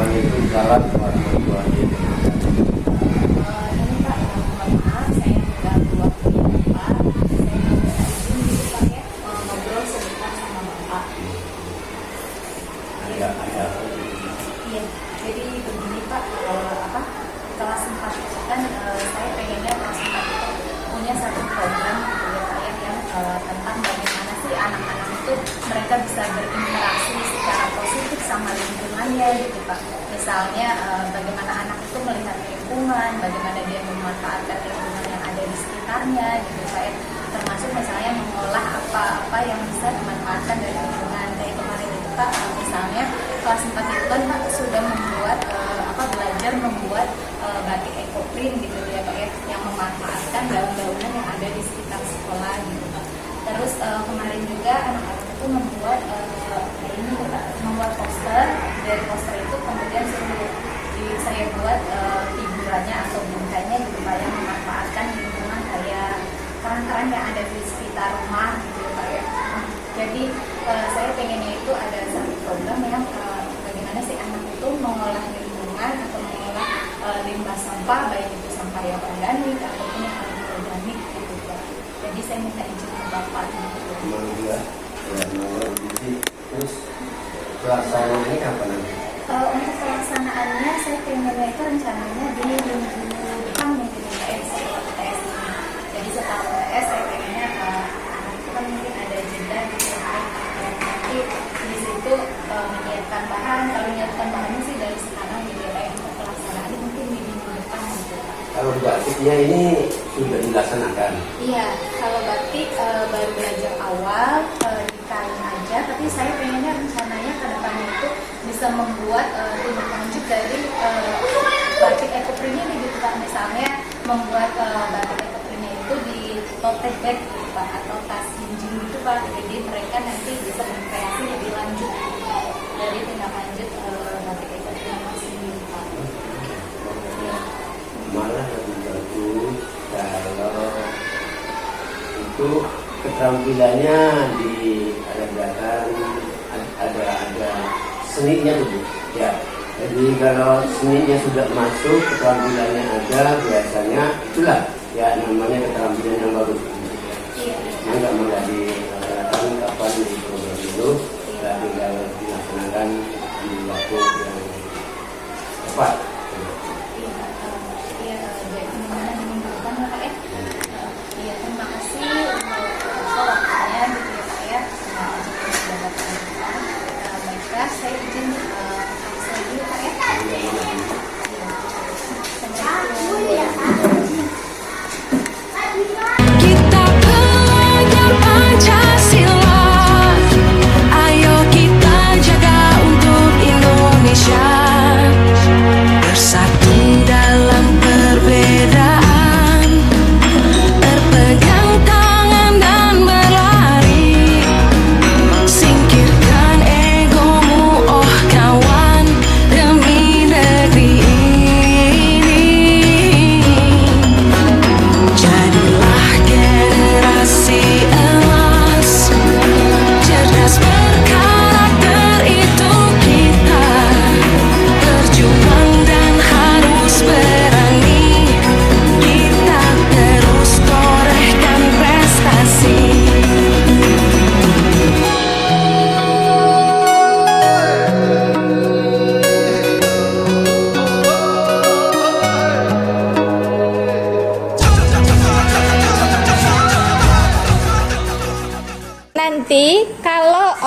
Waalaikumsalam warahmatullahi wabarakatuh. Ini Pak, mohon maaf saya mengganggu waktunya Pak. Saya minta izin gitu Pak ya, ngobrol sebentar sama Bapak. Ada Iya, jadi begini Pak, kelas 4 itu kan saya pengennya kelas 4 itu punya satu program gitu ya Pak ya, yang tentang bagaimana sih anak-anak itu mereka bisa berinteraksi secara positif sama lingkungannya gitu Pak. Misalnya bagaimana anak itu melihat lingkungan, bagaimana dia memanfaatkan lingkungan yang ada di sekitarnya gitu Pak ya. Termasuk misalnya mengolah apa-apa yang bisa dimanfaatkan dari lingkungan. Kayak kemarin itu Pak, misalnya kelas 4 itu kan Pak sudah membuat belajar membuat batik ekoprint gitu ya Pak ya, yang memanfaatkan daun-daunan yang ada di sekitar sekolah gitu Pak. Terus kemarin juga anak-anak itu membuat membuat poster. Dari poster itu kemudian saya buat figurannya atau bingkainya gitu Pak, yang memanfaatkan lingkungan kayak kerang-kerang yang ada di sekitar rumah gitu Pak ya. Jadi saya pengennya itu ada satu program yang bagaimana sih anak itu mengolah lingkungan atau mengolah limbah sampah, baik itu sampah yang organik ataupun yang anorganik gitu Pak. Jadi saya minta izin ke Bapak gitu. juga ya nomor biji. Terus pelaksanaannya kapan nanti? Untuk pelaksanaannya saya pengennya itu rencananya di minggu depan mungkin Pak ya, setelah UTS ini. Jadi setelah UTS saya pengennya anak itu kan mungkin ada jeda gitu ya. Nanti di situ menyiapkan bahan, kalau menyiapkan bahannya sih dari sekarang gitu ya. Untuk pelaksanaannya mungkin di minggu depan gitu Pak. Kalau batiknya ini sudah dilaksanakan. Iya, kalau batik baru belajar awal di kain aja, tapi saya pengennya rencananya ke depannya itu bisa membuat tindak lanjut dari batik ekoprintnya nih gitu Pak. Misalnya membuat batik ekoprintnya itu di tote bag gitu Pak, atau tas jinjing gitu Pak. Jadi mereka nanti bisa berkreasi lebih lanjut gitu, Pak, dari tindak lanjut batik ekoprintnya itu sendiri Pak. Malah lebih bagus kalau itu keterampilannya diadakan ada seninya dulu ya. Jadi kalau seninya sudah masuk, keterampilannya ada, biasanya itulah ya namanya keterampilan yang bagus. Nah, nggak mau dilaksanakan kapan di program itu, nggak tinggal dilaksanakan di waktu yang tepat. Terima kasih untuk waktunya gitu ya Pak ya. Baiklah, saya izin saya dulu Pak ya. Kita belajar Pancasila, ayo kita jaga untuk Indonesia, bersatu dalam perbedaan, berpegang tangan dan berlari, singkirkan egomu oh kawan, demi negeri ini. Jadilah generasi emas, cerdas berkarakter itu kita, berjuang dan harus berani, kita terus torehkan prestasi. Nanti kalau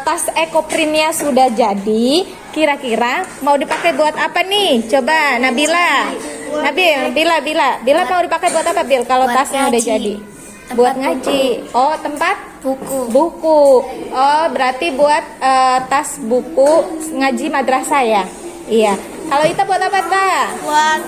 tas ekoprintnya sudah jadi, kira-kira mau dipakai buat apa nih? Coba Nabila Bila mau dipakai buat apa Bil? Kalau Buat tasnya udah ngaji. jadi, Tempat buat ngaji. Oh, tempat buku. Oh, berarti buat tas buku ngaji madrasah ya? Iya. Kalau itu buat apa Ta? Buat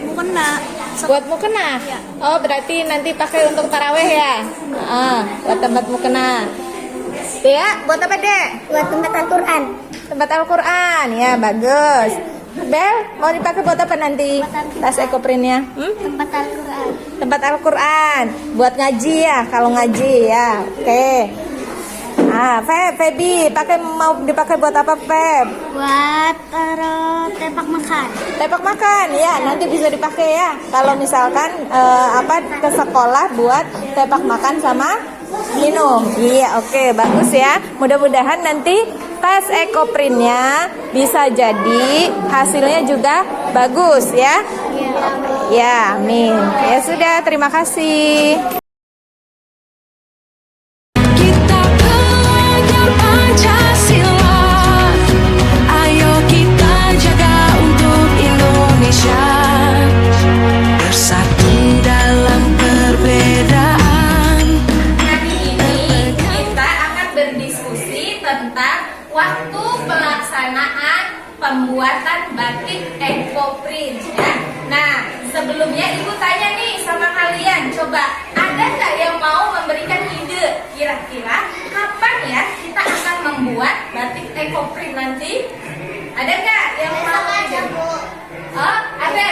mukena. Buat mukena? Oh, berarti nanti pakai untuk taraweh ya? Buat tempat mukena. Ya, buat apa Dek? Buat tempat Al-Quran. Tempat Al-Quran, ya bagus. Bel, mau dipakai buat apa nanti? Tas ekoprintnya? Tempat Al-Quran. Tempat Al-Quran, buat ngaji ya, kalau ngaji ya. Oke. Febi, mau dipakai buat apa Feb? Buat taruh tepak makan. Tepak makan ya, nanti bisa dipakai ya. Kalau misalkan ke sekolah buat tepak makan sama minum. Iya, oke, bagus ya. Mudah-mudahan nanti tas ekoprintnya bisa jadi hasilnya juga bagus ya. Ya, amin. Ya sudah, terima kasih. Kita belajar Pancasila. Ayo kita jaga untuk Indonesia. Bersatu dalam perbedaan. Hari ini kita akan berdiskusi tentang waktu pelaksanaan pembuatan batik ekoprint ya. Nah, sebelumnya Ibu tanya nih sama kalian, coba ada nggak yang mau memberikan ide kira-kira kapan ya kita akan membuat batik ekoprint nanti? Ada nggak yang mau ide? Oh, ada.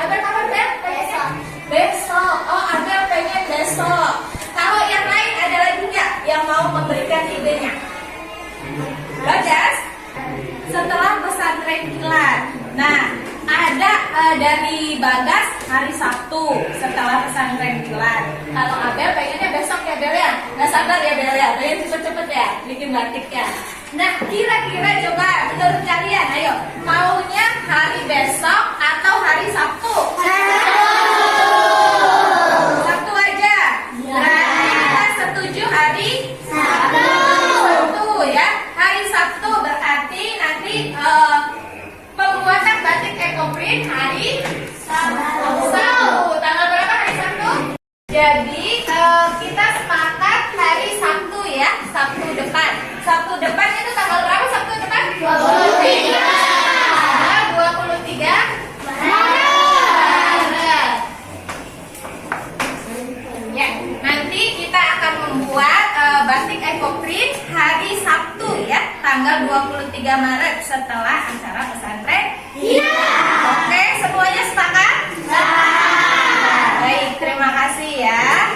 Ada kapan Bel? Besok. Oh, ada pengen besok. Kalau yang lain ada lagi nggak yang mau memberikan idenya? Bagas? Setelah pesantren kilat. Nah, ada dari Bagas hari Sabtu setelah pesantren kilat. Kalau Abel pengennya besok ya Bel ya. Nggak sabar ya Bel ya. Pengen cepet-cepet ya bikin batiknya. Nah, kira-kira coba menurut kalian, ayo maunya hari besok atau hari Sabtu? Sabtu aja. Berarti kita setuju hari Sabtu ya. Hari Sabtu berarti nanti pembuatan batik ekoprint hari Sabtu. Tanggal berapa hari Sabtu? Jadi kita sepakat hari Sabtu ya, Sabtu depan. Sabtu depan itu tanggal berapa Sabtu depan? 23. Tanggal 23 Maret. Ya, nanti kita akan membuat batik ekoprint hari Sabtu ya, tanggal 23 Maret setelah acara pesantren. Iya. Oke, semuanya sepakat? Baik, terima kasih ya.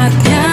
saatnya